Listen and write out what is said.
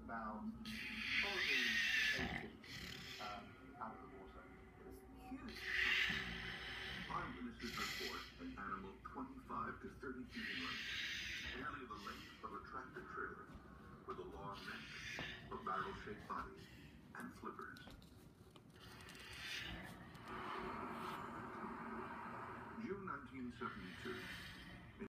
about probably 8 feet out of the water. It was huge. Eyewitnesses report an animal 25 to 30 feet in length, nearly the length of a tractor trailer, with a long neck, a barrel-shaped body, and flippers. June 1972.